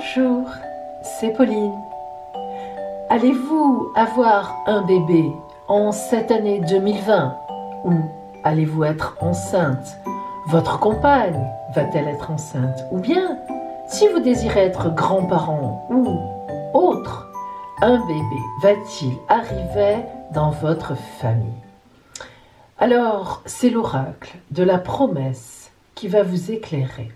Bonjour, c'est Pauline. Allez-vous avoir un bébé en cette année 2020 ou allez-vous être enceinte? Votre compagne va-t-elle être enceinte? Ou bien, si vous désirez être grand-parent ou autre, un bébé va-t-il arriver dans votre famille? Alors, c'est l'oracle de la promesse qui va vous éclairer.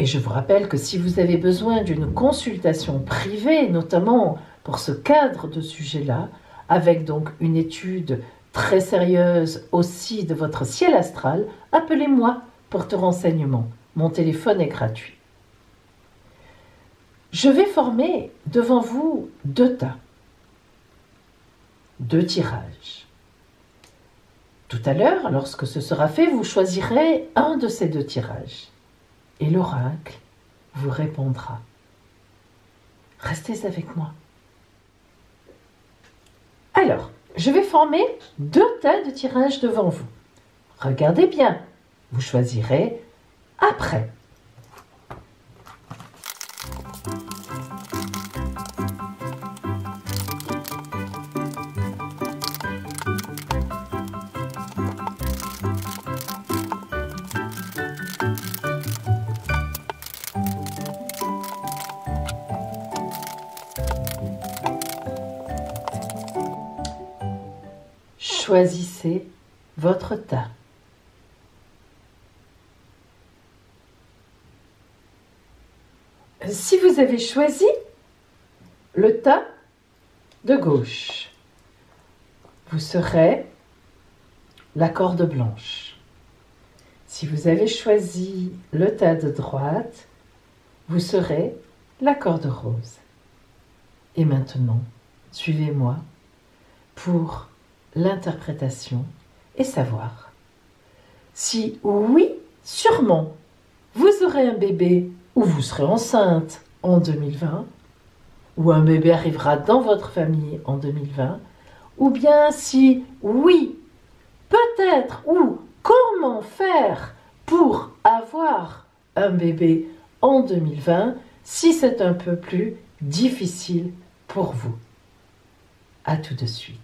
Et je vous rappelle que si vous avez besoin d'une consultation privée, notamment pour ce cadre de sujet-là, avec donc une étude très sérieuse aussi de votre ciel astral, appelez-moi pour tout renseignement. Mon téléphone est gratuit. Je vais former devant vous 2 tas, 2 tirages. Tout à l'heure, lorsque ce sera fait, vous choisirez un de ces 2 tirages. Et l'oracle vous répondra. Restez avec moi. Alors, je vais former 2 tas de tirages devant vous. Regardez bien, vous choisirez après. Choisissez votre tas. Si vous avez choisi le tas de gauche, vous serez la corde blanche. Si vous avez choisi le tas de droite, vous serez la corde rose. Et maintenant, suivez-moi pour l'interprétation et savoir si oui, sûrement, vous aurez un bébé ou vous serez enceinte en 2020, ou un bébé arrivera dans votre famille en 2020, ou bien si oui, peut-être ou comment faire pour avoir un bébé en 2020 si c'est un peu plus difficile pour vous. À tout de suite.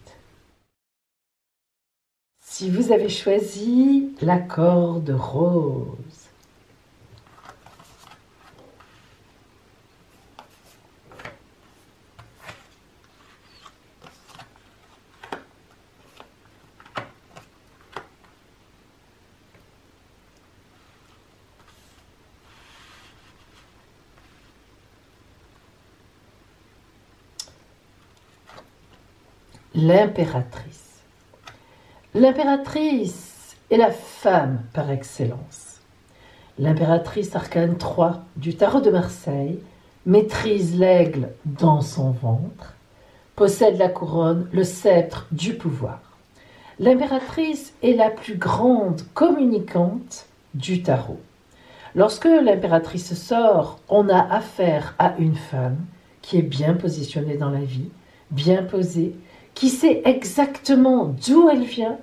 Si vous avez choisi la corde rose, l'impératrice. L'impératrice est la femme par excellence. L'impératrice arcane 3 du tarot de Marseille maîtrise l'aigle dans son ventre, possède la couronne, le sceptre du pouvoir. L'impératrice est la plus grande communicante du tarot. Lorsque l'impératrice sort, on a affaire à une femme qui est bien positionnée dans la vie, bien posée, qui sait exactement d'où elle vient,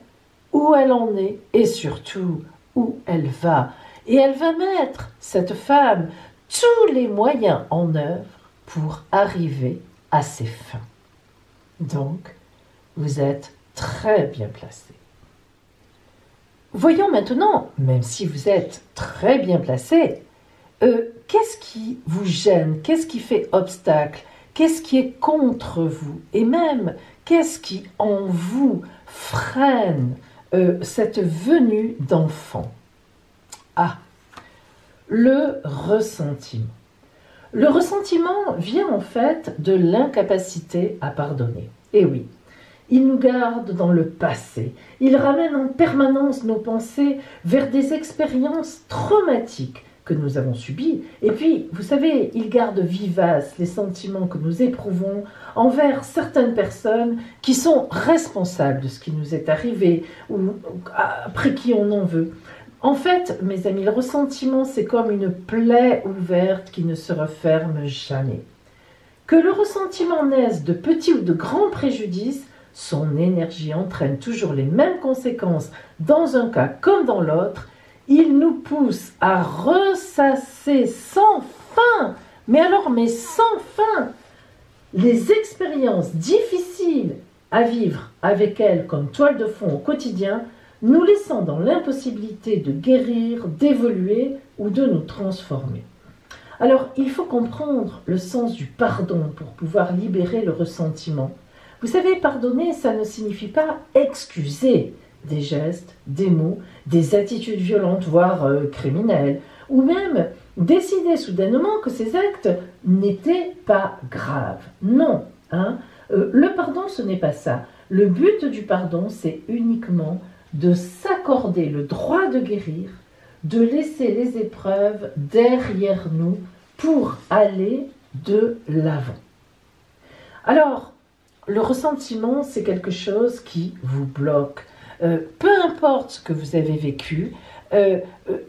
où elle en est et surtout où elle va. Et elle va mettre, cette femme, tous les moyens en œuvre pour arriver à ses fins. Donc, vous êtes très bien placé. Voyons maintenant, même si vous êtes très bien placé, qu'est-ce qui vous gêne, qu'est-ce qui fait obstacle, qu'est-ce qui est contre vous et même qu'est-ce qui en vous freine cette venue d'enfant? Ah, le ressentiment. Le ressentiment vient en fait de l'incapacité à pardonner. Et oui, il nous garde dans le passé. Il ramène en permanence nos pensées vers des expériences traumatiques que nous avons subies. Et puis, vous savez, il garde vivaces les sentiments que nous éprouvons envers certaines personnes qui sont responsables de ce qui nous est arrivé ou après qui on en veut. En fait, mes amis, le ressentiment, c'est comme une plaie ouverte qui ne se referme jamais. Que le ressentiment naisse de petits ou de grands préjudices, son énergie entraîne toujours les mêmes conséquences dans un cas comme dans l'autre. Il nous pousse à ressasser sans fin mais alors, mais sans fin. Les expériences difficiles à vivre avec elle comme toile de fond au quotidien, nous laissant dans l'impossibilité de guérir, d'évoluer ou de nous transformer. Alors, il faut comprendre le sens du pardon pour pouvoir libérer le ressentiment. Vous savez, pardonner, ça ne signifie pas excuser des gestes, des mots, des attitudes violentes, voire criminelles, ou même décider soudainement que ces actes n'étaient pas graves. Non, hein. Le pardon, ce n'est pas ça. Le but du pardon, c'est uniquement de s'accorder le droit de guérir, de laisser les épreuves derrière nous pour aller de l'avant. Alors, le ressentiment, c'est quelque chose qui vous bloque. Peu importe ce que vous avez vécu,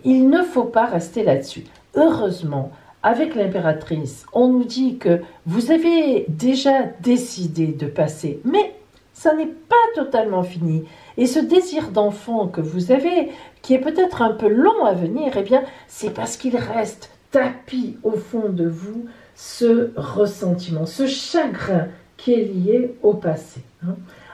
il ne faut pas rester là-dessus. Heureusement, avec l'impératrice, on nous dit que vous avez déjà décidé de passer, mais ça n'est pas totalement fini. Et ce désir d'enfant que vous avez, qui est peut-être un peu long à venir, eh bien, c'est parce qu'il reste tapis au fond de vous ce ressentiment, ce chagrin qui est lié au passé.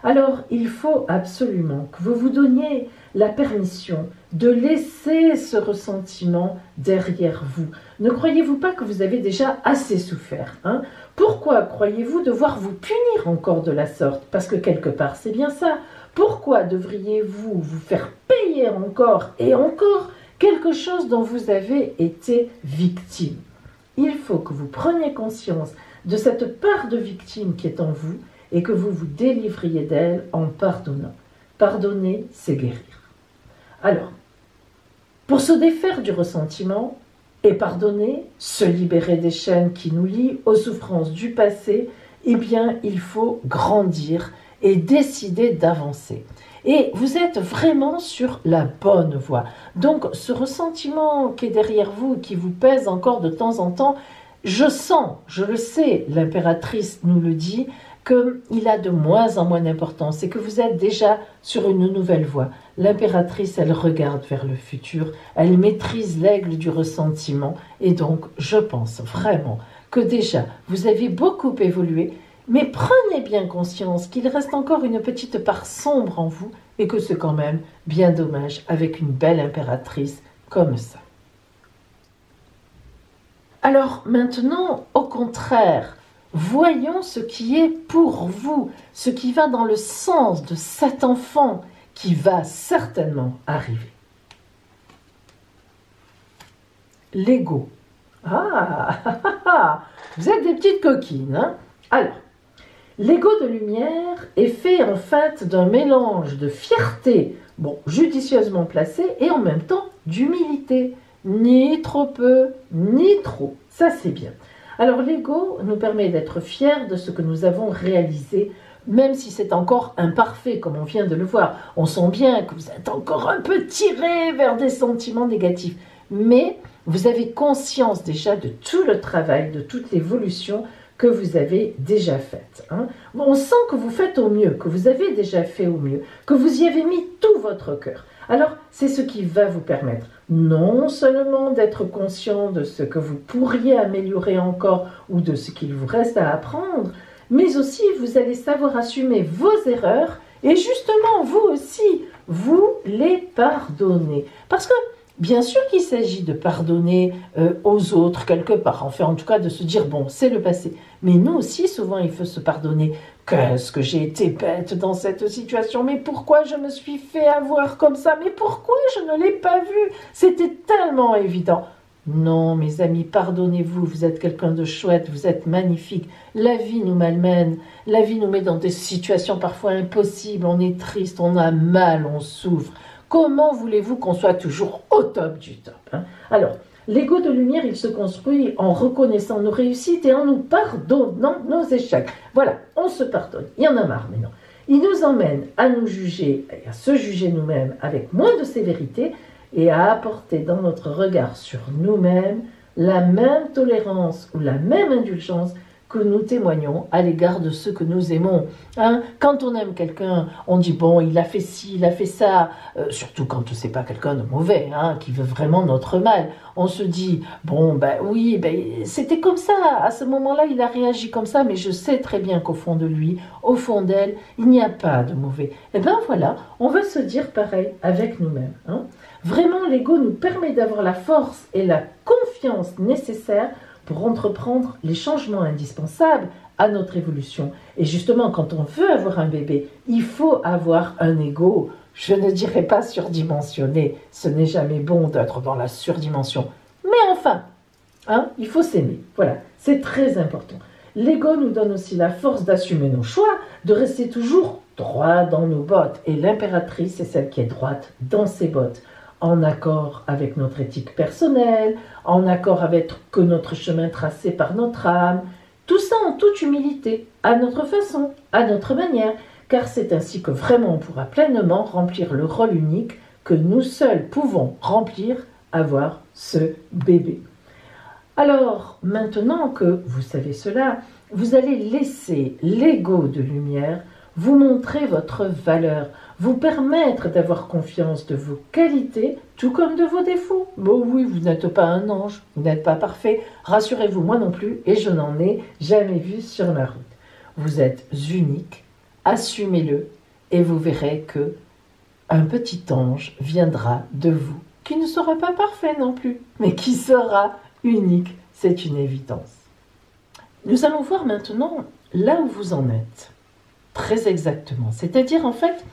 Alors, il faut absolument que vous vous donniez la permission de laisser ce ressentiment derrière vous. Ne croyez-vous pas que vous avez déjà assez souffert, hein? Pourquoi croyez-vous devoir vous punir encore de la sorte? Parce que quelque part, c'est bien ça. Pourquoi devriez-vous vous faire payer encore et encore quelque chose dont vous avez été victime? Il faut que vous preniez conscience de cette part de victime qui est en vous et que vous vous délivriez d'elle en pardonnant. Pardonner, c'est guérir. Alors, pour se défaire du ressentiment et pardonner, se libérer des chaînes qui nous lient aux souffrances du passé, eh bien, il faut grandir et décider d'avancer. Et vous êtes vraiment sur la bonne voie. Donc, ce ressentiment qui est derrière vous, qui vous pèse encore de temps en temps, je sens, je le sais, l'impératrice nous le dit, qu'il a de moins en moins d'importance et que vous êtes déjà sur une nouvelle voie. L'impératrice, elle regarde vers le futur, elle maîtrise l'aigle du ressentiment et donc je pense vraiment que déjà vous avez beaucoup évolué, mais prenez bien conscience qu'il reste encore une petite part sombre en vous et que c'est quand même bien dommage avec une belle impératrice comme ça. Alors maintenant, au contraire, voyons ce qui est pour vous, ce qui va dans le sens de cet enfant qui va certainement arriver. L'ego. Vous êtes des petites coquines, hein? Alors, l'ego de lumière est fait en fait d'un mélange de fierté, bon, judicieusement placée, et en même temps d'humilité. Ni trop peu, ni trop. Ça, c'est bien. Alors, l'ego nous permet d'être fiers de ce que nous avons réalisé, même si c'est encore imparfait, comme on vient de le voir. On sent bien que vous êtes encore un peu tiré vers des sentiments négatifs. Mais vous avez conscience déjà de tout le travail, de toute l'évolution que vous avez déjà faite. On sent que vous faites au mieux, que vous avez déjà fait au mieux, que vous y avez mis tout votre cœur. Alors, c'est ce qui va vous permettre non seulement d'être conscient de ce que vous pourriez améliorer encore ou de ce qu'il vous reste à apprendre, mais aussi vous allez savoir assumer vos erreurs et justement, vous aussi, vous les pardonner. Parce que, bien sûr qu'il s'agit de pardonner aux autres quelque part, enfin en tout cas de se dire, bon, c'est le passé. Mais nous aussi, souvent, il faut se pardonner. Qu'est-ce que j'ai été bête dans cette situation, mais pourquoi je me suis fait avoir comme ça, mais pourquoi je ne l'ai pas vu? C'était tellement évident. Non, mes amis, pardonnez-vous, vous êtes quelqu'un de chouette, vous êtes magnifique. La vie nous malmène, la vie nous met dans des situations parfois impossibles, on est triste, on a mal, on souffre. Comment voulez-vous qu'on soit toujours au top du top, hein? Alors, l'ego de lumière, il se construit en reconnaissant nos réussites et en nous pardonnant nos échecs. Voilà, on se pardonne. Il y en a marre maintenant. Il nous emmène à nous juger et à se juger nous-mêmes avec moins de sévérité et à apporter dans notre regard sur nous-mêmes la même tolérance ou la même indulgence que nous témoignons à l'égard de ceux que nous aimons. Hein? Quand on aime quelqu'un, on dit bon, il a fait ci, il a fait ça, surtout quand c'est pas quelqu'un de mauvais, hein, qui veut vraiment notre mal. On se dit bon, ben oui, ben, c'était comme ça, à ce moment-là, il a réagi comme ça, mais je sais très bien qu'au fond de lui, au fond d'elle, il n'y a pas de mauvais. Et bien voilà, on veut se dire pareil avec nous-mêmes. Hein? Vraiment, l'ego nous permet d'avoir la force et la confiance nécessaires pour entreprendre les changements indispensables à notre évolution. Et justement, quand on veut avoir un bébé, il faut avoir un ego, je ne dirais pas surdimensionné, ce n'est jamais bon d'être dans la surdimension, mais enfin, hein, il faut s'aimer, voilà, c'est très important. L'ego nous donne aussi la force d'assumer nos choix, de rester toujours droit dans nos bottes, et l'impératrice est celle qui est droite dans ses bottes, en accord avec notre éthique personnelle, en accord avec que notre chemin tracé par notre âme, tout ça en toute humilité, à notre façon, à notre manière, car c'est ainsi que vraiment on pourra pleinement remplir le rôle unique que nous seuls pouvons remplir, avoir ce bébé. Alors, maintenant que vous savez cela, vous allez laisser l'ego de lumière vous montrer votre valeur, vous permettre d'avoir confiance de vos qualités, tout comme de vos défauts. Bon oui, vous n'êtes pas un ange, vous n'êtes pas parfait, rassurez-vous, moi non plus, et je n'en ai jamais vu sur ma route. Vous êtes unique, assumez-le, et vous verrez que un petit ange viendra de vous, qui ne sera pas parfait non plus, mais qui sera unique, c'est une évidence. Nous allons voir maintenant là où vous en êtes. Très exactement. C'est-à-dire, en fait,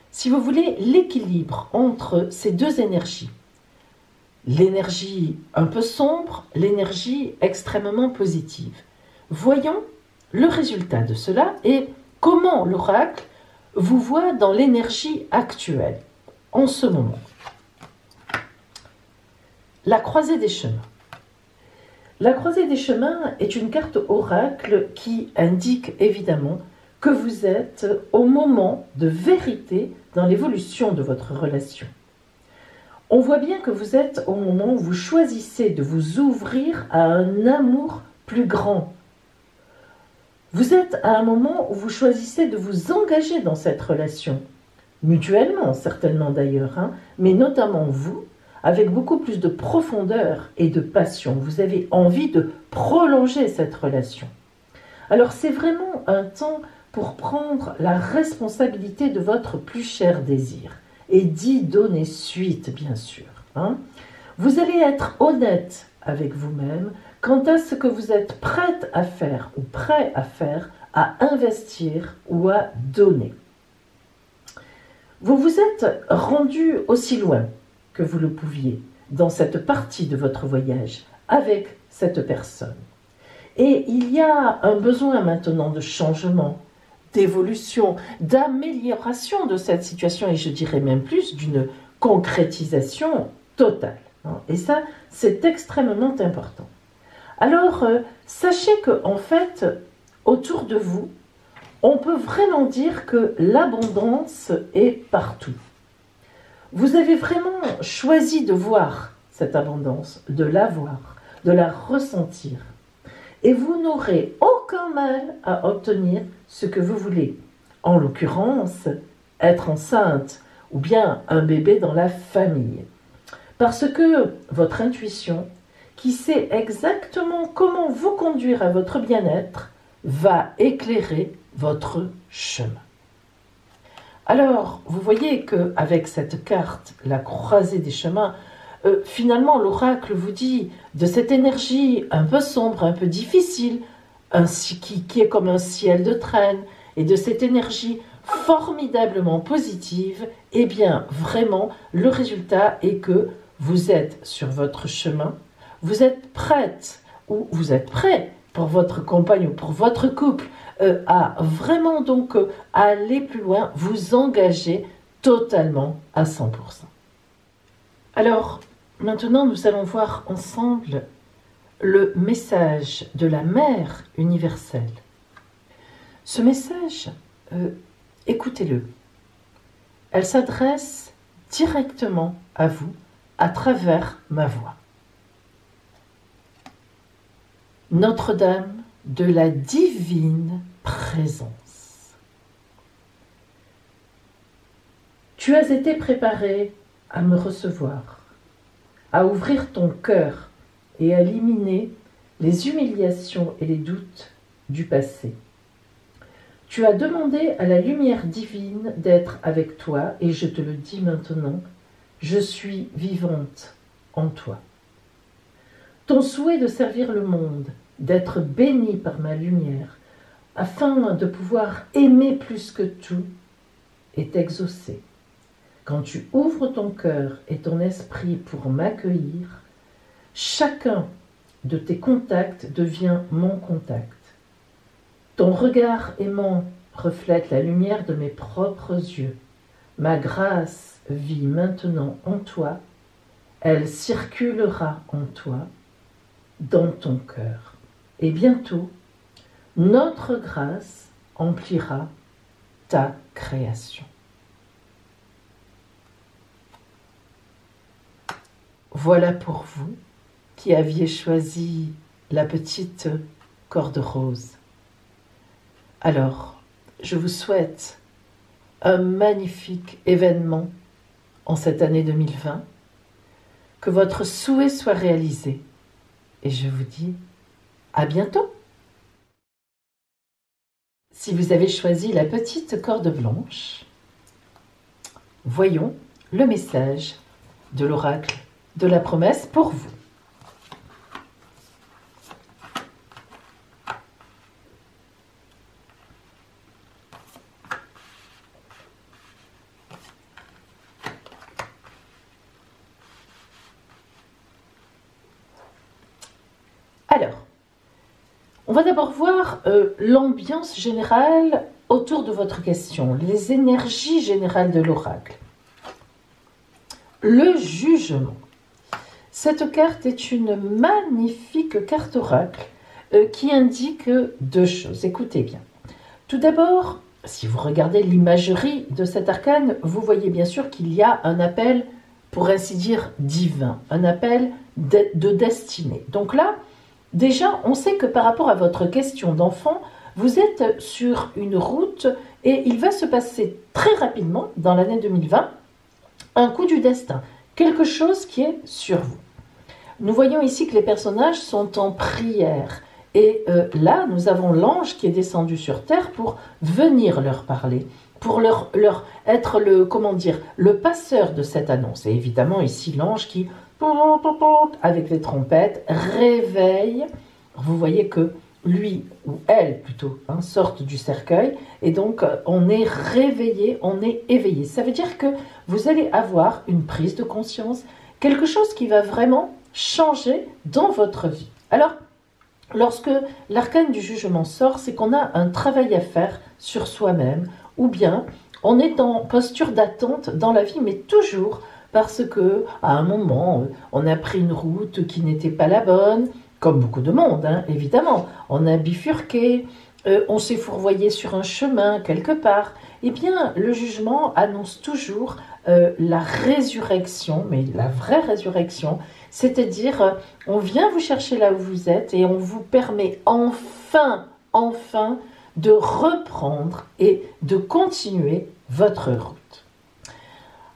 si vous voulez, l'équilibre entre ces deux énergies. L'énergie un peu sombre, l'énergie extrêmement positive. Voyons le résultat de cela et comment l'oracle vous voit dans l'énergie actuelle, en ce moment. La croisée des chemins. La croisée des chemins est une carte oracle qui indique évidemment que vous êtes au moment de vérité dans l'évolution de votre relation. On voit bien que vous êtes au moment où vous choisissez de vous ouvrir à un amour plus grand. Vous êtes à un moment où vous choisissez de vous engager dans cette relation, mutuellement certainement d'ailleurs, hein, mais notamment vous, avec beaucoup plus de profondeur et de passion. Vous avez envie de prolonger cette relation. Alors c'est vraiment un temps pour prendre la responsabilité de votre plus cher désir et d'y donner suite, bien sûr. Hein. Vous allez être honnête avec vous-même quant à ce que vous êtes prête à faire ou prêt à faire, à investir ou à donner. Vous vous êtes rendu aussi loin que vous le pouviez dans cette partie de votre voyage avec cette personne. Et il y a un besoin maintenant de changement, d'évolution, d'amélioration de cette situation, et je dirais même plus d'une concrétisation totale. Et ça, c'est extrêmement important. Alors, sachez qu'en fait, autour de vous, on peut vraiment dire que l'abondance est partout. Vous avez vraiment choisi de voir cette abondance, de la voir, de la ressentir. Et vous n'aurez aucun mal à obtenir ce que vous voulez. En l'occurrence, être enceinte ou bien un bébé dans la famille. Parce que votre intuition, qui sait exactement comment vous conduire à votre bien-être, va éclairer votre chemin. Alors, vous voyez qu'avec cette carte, la croisée des chemins, finalement, l'oracle vous dit de cette énergie un peu sombre, un peu difficile, qui est comme un ciel de traîne, et de cette énergie formidablement positive, eh bien, vraiment, le résultat est que vous êtes sur votre chemin, vous êtes prête, ou vous êtes prêt pour votre compagne ou pour votre couple, à vraiment donc aller plus loin, vous engager totalement à 100%. Alors, maintenant, nous allons voir ensemble le message de la Mère universelle. Ce message, écoutez-le. Elle s'adresse directement à vous à travers ma voix. Notre-Dame de la divine présence. Tu as été préparé à me recevoir, à ouvrir ton cœur et à éliminer les humiliations et les doutes du passé. Tu as demandé à la lumière divine d'être avec toi et je te le dis maintenant, je suis vivante en toi. Ton souhait de servir le monde, d'être béni par ma lumière, afin de pouvoir aimer plus que tout, est exaucé. Quand tu ouvres ton cœur et ton esprit pour m'accueillir, chacun de tes contacts devient mon contact. Ton regard aimant reflète la lumière de mes propres yeux. Ma grâce vit maintenant en toi, elle circulera en toi, dans ton cœur. Et bientôt, notre grâce emplira ta création. Voilà pour vous qui aviez choisi la petite corde rose. Alors, je vous souhaite un magnifique événement en cette année 2020, que votre souhait soit réalisé. Et je vous dis à bientôt. Si vous avez choisi la petite corde blanche, voyons le message de l'oracle de la promesse pour vous. Alors, on va d'abord voir l'ambiance générale autour de votre question, les énergies générales de l'oracle. Le jugement. Cette carte est une magnifique carte oracle qui indique deux choses. Écoutez bien. Tout d'abord, si vous regardez l'imagerie de cet arcane, vous voyez bien sûr qu'il y a un appel, pour ainsi dire, divin, un appel de destinée. Donc là, déjà, on sait que par rapport à votre question d'enfant, vous êtes sur une route et il va se passer très rapidement, dans l'année 2020, un coup du destin, quelque chose qui est sur vous. Nous voyons ici que les personnages sont en prière. Et là, nous avons l'ange qui est descendu sur terre pour venir leur parler, pour leur être le passeur de cette annonce. Et évidemment, ici, l'ange qui, avec les trompettes, réveille. Vous voyez que lui, ou elle plutôt, sortent du cercueil. Et donc, on est réveillé, on est éveillé. Ça veut dire que vous allez avoir une prise de conscience, quelque chose qui va vraiment changer dans votre vie. Alors, lorsque l'arcane du jugement sort, c'est qu'on a un travail à faire sur soi-même, ou bien on est en posture d'attente dans la vie, mais toujours parce que à un moment, on a pris une route qui n'était pas la bonne, comme beaucoup de monde, évidemment. On a bifurqué, on s'est fourvoyé sur un chemin quelque part. Eh bien, le jugement annonce toujours la résurrection, mais la vraie résurrection, c'est-à-dire on vient vous chercher là où vous êtes et on vous permet enfin de reprendre et de continuer votre route.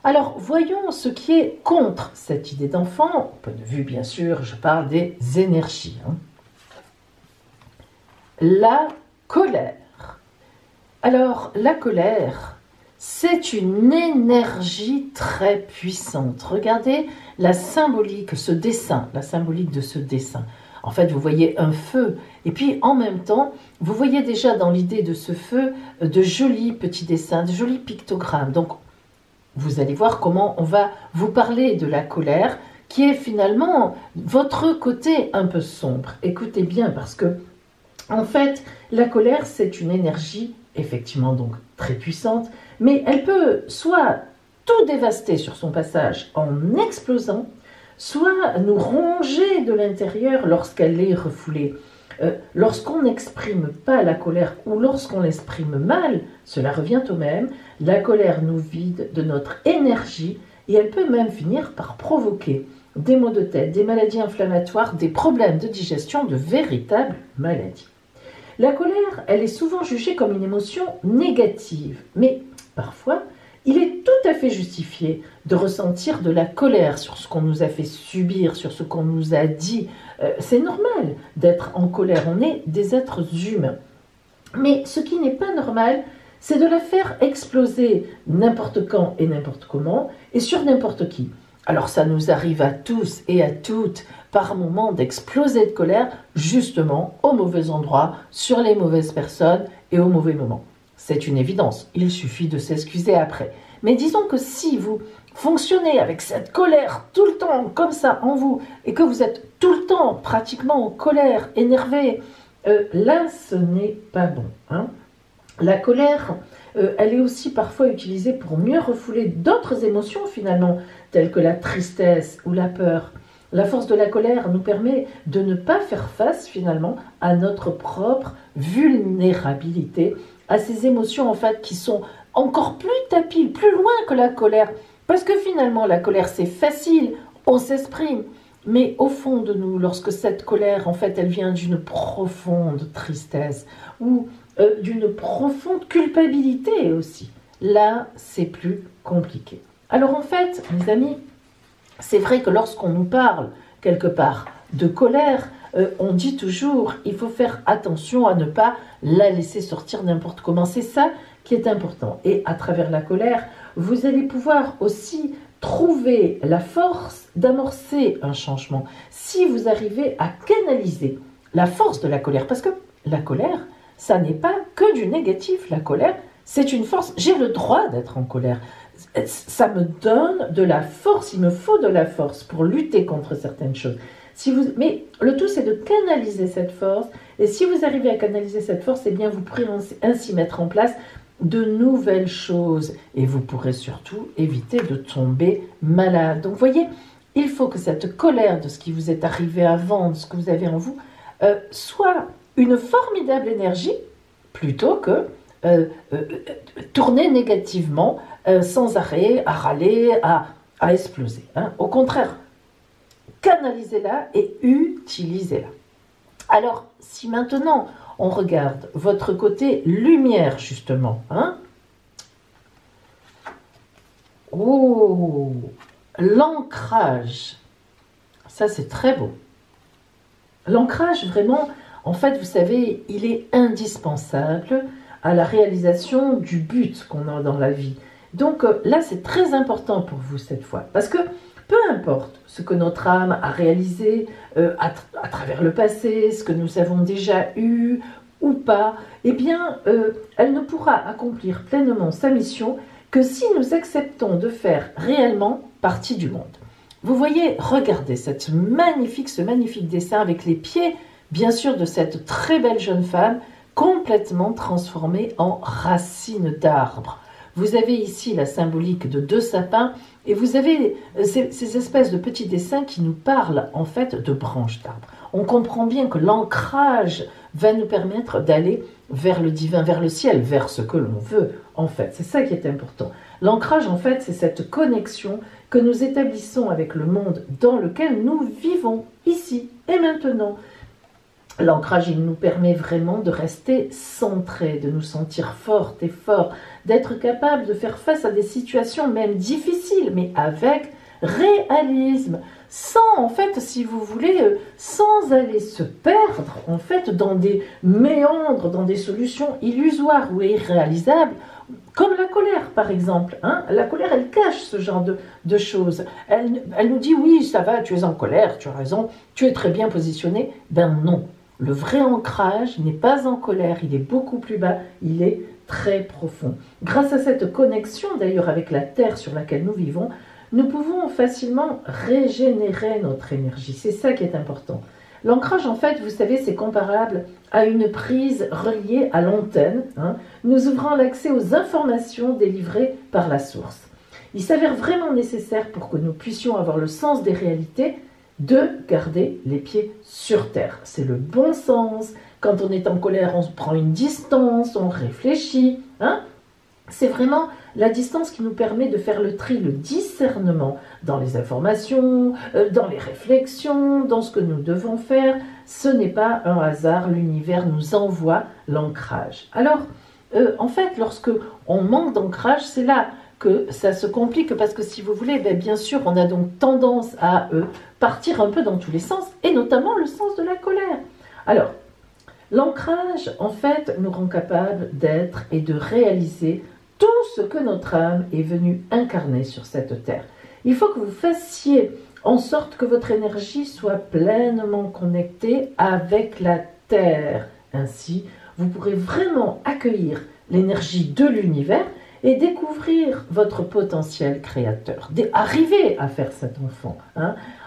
Alors, voyons ce qui est contre cette idée d'enfant. Au point de vue, bien sûr, je parle des énergies. La colère. Alors, la colère, c'est une énergie très puissante. Regardez la symbolique, ce dessin, la symbolique de ce dessin. En fait, vous voyez un feu. Et puis, en même temps, vous voyez déjà dans l'idée de ce feu de jolis petits dessins, de jolis pictogrammes. Donc, vous allez voir comment on va vous parler de la colère, qui est finalement votre côté un peu sombre. Écoutez bien, parce que, en fait, la colère, c'est une énergie, effectivement, donc très puissante, mais elle peut soit tout dévaster sur son passage en explosant, soit nous ronger de l'intérieur lorsqu'elle est refoulée. Lorsqu'on n'exprime pas la colère ou lorsqu'on l'exprime mal, cela revient au même, la colère nous vide de notre énergie et elle peut même finir par provoquer des maux de tête, des maladies inflammatoires, des problèmes de digestion, de véritables maladies. La colère, elle est souvent jugée comme une émotion négative, mais parfois, il est tout à fait justifié de ressentir de la colère sur ce qu'on nous a fait subir, sur ce qu'on nous a dit. C'est normal d'être en colère, on est des êtres humains. Mais ce qui n'est pas normal, c'est de la faire exploser n'importe quand et n'importe comment, et sur n'importe qui. Alors ça nous arrive à tous et à toutes par moments d'exploser de colère, justement au mauvais endroit, sur les mauvaises personnes et au mauvais moment. C'est une évidence, il suffit de s'excuser après. Mais disons que si vous fonctionnez avec cette colère tout le temps comme ça en vous, et que vous êtes tout le temps pratiquement en colère, énervé, là ce n'est pas bon. Hein. La colère, elle est aussi parfois utilisée pour mieux refouler d'autres émotions finalement, telles que la tristesse ou la peur. La force de la colère nous permet de ne pas faire face finalement à notre propre vulnérabilité, à ces émotions en fait qui sont encore plus tapiles, plus loin que la colère. Parce que finalement la colère c'est facile, on s'exprime. Mais au fond de nous, lorsque cette colère en fait elle vient d'une profonde tristesse ou d'une profonde culpabilité aussi, là c'est plus compliqué. Alors en fait, mes amis, c'est vrai que lorsqu'on nous parle quelque part de colère, on dit toujours il faut faire attention à ne pas la laisser sortir n'importe comment. C'est ça qui est important. Et à travers la colère, vous allez pouvoir aussi trouver la force d'amorcer un changement. Si vous arrivez à canaliser la force de la colère, parce que la colère, ça n'est pas que du négatif. La colère, c'est une force. J'ai le droit d'être en colère. Ça me donne de la force, il me faut de la force pour lutter contre certaines choses. Mais le tout, c'est de canaliser cette force. Et si vous arrivez à canaliser cette force, eh bien, vous pourrez ainsi mettre en place de nouvelles choses. Et vous pourrez surtout éviter de tomber malade. Donc, vous voyez, il faut que cette colère de ce qui vous est arrivé avant, de ce que vous avez en vous, soit une formidable énergie, plutôt que tourner négativement, sans arrêt, à râler, à exploser. Hein. Au contraire, canalisez-la et utilisez-la. Alors, si maintenant on regarde votre côté lumière, justement, hein, oh, l'ancrage, ça c'est très beau. L'ancrage, vraiment, en fait, vous savez, il est indispensable à la réalisation du but qu'on a dans la vie. Donc là, c'est très important pour vous cette fois, parce que peu importe ce que notre âme a réalisé à travers le passé, ce que nous avons déjà eu ou pas, eh bien, elle ne pourra accomplir pleinement sa mission que si nous acceptons de faire réellement partie du monde. Vous voyez, regardez ce magnifique dessin avec les pieds, bien sûr, de cette très belle jeune femme, complètement transformée en racine d'arbre. Vous avez ici la symbolique de 2 sapins et vous avez ces espèces de petits dessins qui nous parlent en fait de branches d'arbres. On comprend bien que l'ancrage va nous permettre d'aller vers le divin, vers le ciel, vers ce que l'on veut en fait. C'est ça qui est important. L'ancrage en fait, c'est cette connexion que nous établissons avec le monde dans lequel nous vivons, ici et maintenant. L'ancrage, il nous permet vraiment de rester centrés, de nous sentir fortes et forts, d'être capables de faire face à des situations même difficiles, mais avec réalisme, sans, en fait, si vous voulez, sans aller se perdre, en fait, dans des méandres, dans des solutions illusoires ou irréalisables, comme la colère, par exemple. Hein. La colère, elle cache ce genre de choses. Elle nous dit, oui, ça va, tu es en colère, tu as raison, tu es très bien positionné. Ben non. Le vrai ancrage n'est pas en colère, il est beaucoup plus bas, il est très profond. Grâce à cette connexion d'ailleurs avec la terre sur laquelle nous vivons, nous pouvons facilement régénérer notre énergie. C'est ça qui est important. L'ancrage, en fait, vous savez, c'est comparable à une prise reliée à l'antenne, hein, nous ouvrant l'accès aux informations délivrées par la source. Il s'avère vraiment nécessaire pour que nous puissions avoir le sens des réalités de garder les pieds sur terre. C'est le bon sens. Quand on est en colère, on prend une distance, on réfléchit. Hein. C'est vraiment la distance qui nous permet de faire le tri, le discernement dans les informations, dans les réflexions, dans ce que nous devons faire. Ce n'est pas un hasard, l'univers nous envoie l'ancrage. Alors, en fait, lorsque on manque d'ancrage, c'est là que ça se complique, parce que si vous voulez, bien sûr, on a donc tendance à partir un peu dans tous les sens, et notamment le sens de la colère. Alors, l'ancrage, en fait, nous rend capables d'être et de réaliser tout ce que notre âme est venue incarner sur cette terre. Il faut que vous fassiez en sorte que votre énergie soit pleinement connectée avec la terre. Ainsi, vous pourrez vraiment accueillir l'énergie de l'univers et découvrir votre potentiel créateur. Arrivez à faire cet enfant.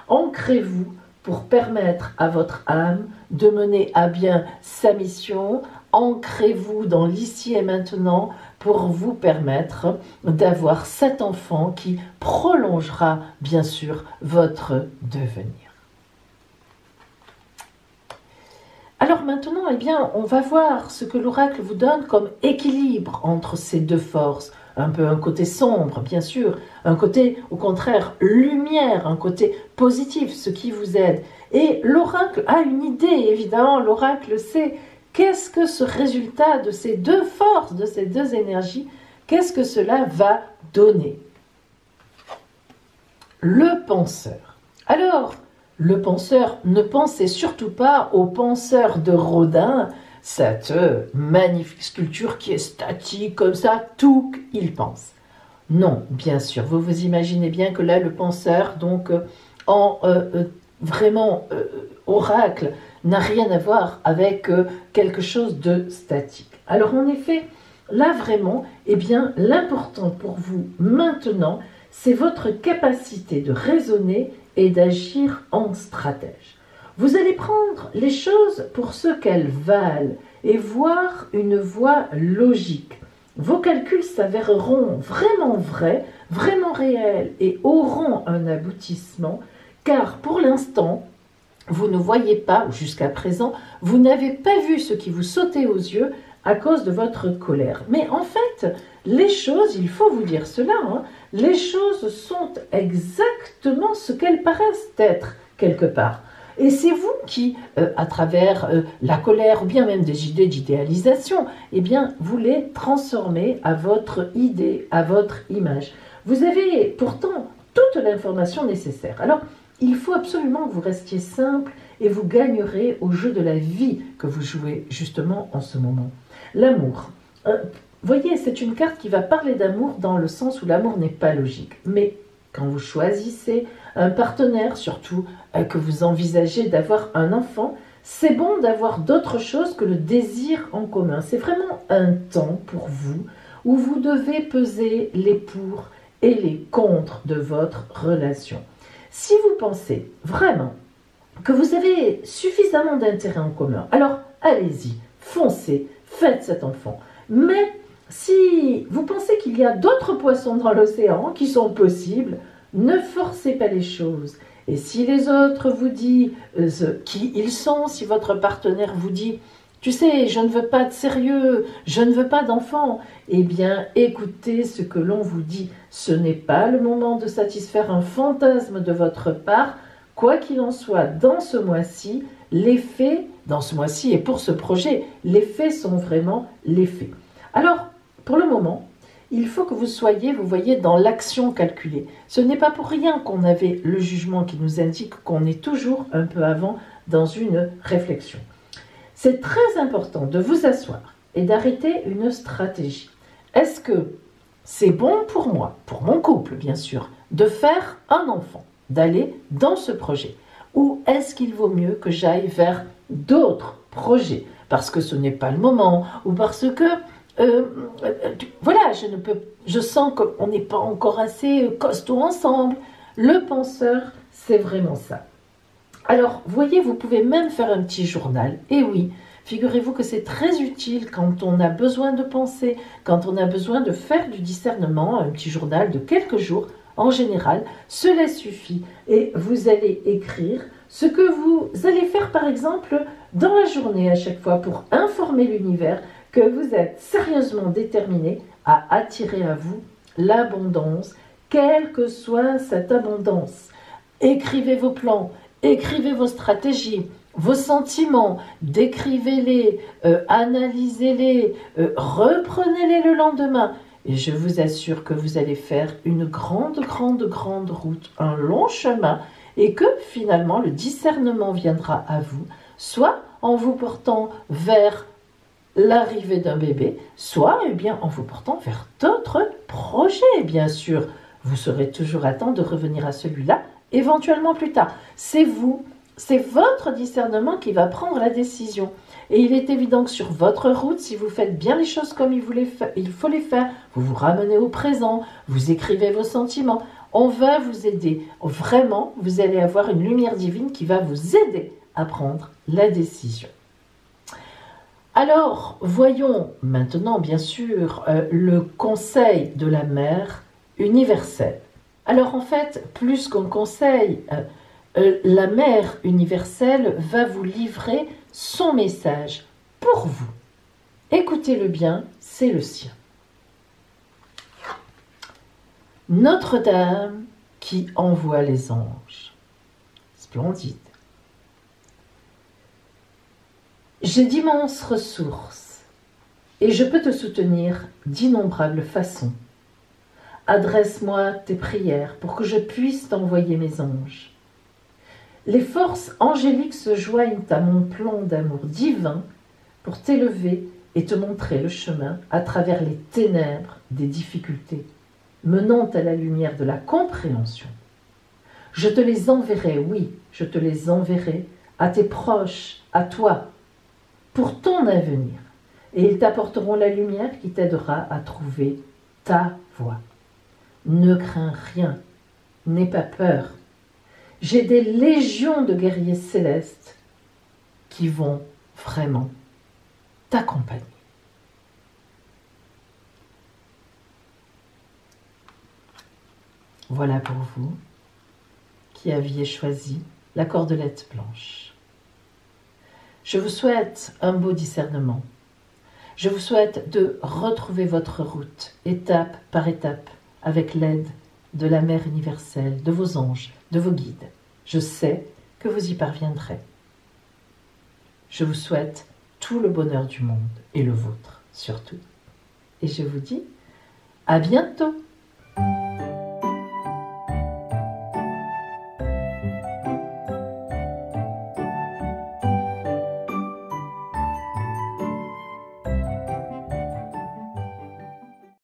Ancrez-vous pour permettre à votre âme de mener à bien sa mission. Ancrez-vous dans l'ici et maintenant pour vous permettre d'avoir cet enfant qui prolongera bien sûr votre devenir. Alors maintenant, on va voir ce que l'oracle vous donne comme équilibre entre ces deux forces. Un peu un côté sombre, bien sûr, un côté, au contraire, lumière, un côté positif, ce qui vous aide. Et l'oracle a une idée, évidemment, l'oracle sait qu'est-ce que ce résultat de ces deux forces, de ces deux énergies, qu'est-ce que cela va donner. Le penseur. Alors, le penseur, ne pensez surtout pas au penseur de Rodin, cette magnifique sculpture qui est statique comme ça, tout il pense. Non, bien sûr, vous vous imaginez bien que là, le penseur, donc vraiment oracle, n'a rien à voir avec quelque chose de statique. Alors en effet, là vraiment, l'important pour vous maintenant, c'est votre capacité de raisonner et d'agir en stratège. Vous allez prendre les choses pour ce qu'elles valent et voir une voie logique. Vos calculs s'avéreront vraiment vrais, vraiment réels et auront un aboutissement, car pour l'instant, vous ne voyez pas, jusqu'à présent, vous n'avez pas vu ce qui vous sautait aux yeux à cause de votre colère. Mais en fait, les choses, il faut vous dire cela, les choses sont exactement ce qu'elles paraissent être quelque part. Et c'est vous qui, à travers la colère ou bien même des idées d'idéalisation, vous les transformez à votre idée, à votre image. Vous avez pourtant toute l'information nécessaire. Alors, il faut absolument que vous restiez simple et vous gagnerez au jeu de la vie que vous jouez justement en ce moment. L'amour. Voyez, c'est une carte qui va parler d'amour dans le sens où l'amour n'est pas logique. Mais quand vous choisissez un partenaire, surtout que vous envisagez d'avoir un enfant, c'est bon d'avoir d'autres choses que le désir en commun. C'est vraiment un temps pour vous où vous devez peser les pour et les contre de votre relation. Si vous pensez vraiment que vous avez suffisamment d'intérêt en commun, alors allez-y, foncez, faites cet enfant. Mais si vous pensez qu'il y a d'autres poissons dans l'océan qui sont possibles, ne forcez pas les choses. Et si les autres vous disent qui ils sont, si votre partenaire vous dit « Tu sais, je ne veux pas de sérieux, je ne veux pas d'enfant », écoutez ce que l'on vous dit. Ce n'est pas le moment de satisfaire un fantasme de votre part. Quoi qu'il en soit, dans ce mois-ci, les faits, dans ce mois-ci et pour ce projet, les faits sont vraiment les faits. Alors, pour le moment, il faut que vous soyez, vous voyez, dans l'action calculée. Ce n'est pas pour rien qu'on avait le jugement qui nous indique qu'on est toujours un peu avant dans une réflexion. C'est très important de vous asseoir et d'arrêter une stratégie. Est-ce que c'est bon pour moi, pour mon couple bien sûr, de faire un enfant, d'aller dans ce projet? Ou est-ce qu'il vaut mieux que j'aille vers d'autres projets parce que ce n'est pas le moment ou parce que voilà, je sens qu'on n'est pas encore assez costaud ensemble. Le penseur, c'est vraiment ça. Alors, voyez, vous pouvez même faire un petit journal. Et oui, figurez-vous que c'est très utile quand on a besoin de penser, quand on a besoin de faire du discernement, un petit journal de quelques jours. En général, cela suffit. Et vous allez écrire ce que vous allez faire, par exemple, dans la journée à chaque fois pour informer l'univers. que vous êtes sérieusement déterminé à attirer à vous l'abondance, quelle que soit cette abondance. Écrivez vos plans, écrivez vos stratégies, vos sentiments, décrivez-les, analysez-les, reprenez-les le lendemain. Et je vous assure que vous allez faire une grande route, un long chemin, et que finalement le discernement viendra à vous, soit en vous portant vers l'arrivée d'un bébé, soit bien en vous portant vers d'autres projets, bien sûr. Vous serez toujours à temps de revenir à celui-là, éventuellement plus tard. C'est vous, c'est votre discernement qui va prendre la décision. Et il est évident que sur votre route, si vous faites bien les choses comme il faut les faire, vous vous ramenez au présent, vous écrivez vos sentiments, on va vous aider. Vraiment, vous allez avoir une lumière divine qui va vous aider à prendre la décision. Alors, voyons maintenant, bien sûr, le conseil de la mère universelle. Alors, en fait, plus qu'un conseil, la mère universelle va vous livrer son message pour vous. Écoutez-le bien, c'est le sien. Notre-Dame qui envoie les anges. Splendide. J'ai d'immenses ressources et je peux te soutenir d'innombrables façons. Adresse-moi tes prières pour que je puisse t'envoyer mes anges. Les forces angéliques se joignent à mon plan d'amour divin pour t'élever et te montrer le chemin à travers les ténèbres des difficultés, menant à la lumière de la compréhension. Je te les enverrai, oui, je te les enverrai à tes proches, à toi, pour ton avenir, et ils t'apporteront la lumière qui t'aidera à trouver ta voie. Ne crains rien, n'aie pas peur. J'ai des légions de guerriers célestes qui vont vraiment t'accompagner. Voilà pour vous qui aviez choisi la cordelette blanche. Je vous souhaite un beau discernement. Je vous souhaite de retrouver votre route, étape par étape, avec l'aide de la Mère universelle, de vos anges, de vos guides. Je sais que vous y parviendrez. Je vous souhaite tout le bonheur du monde, et le vôtre surtout. Et je vous dis à bientôt.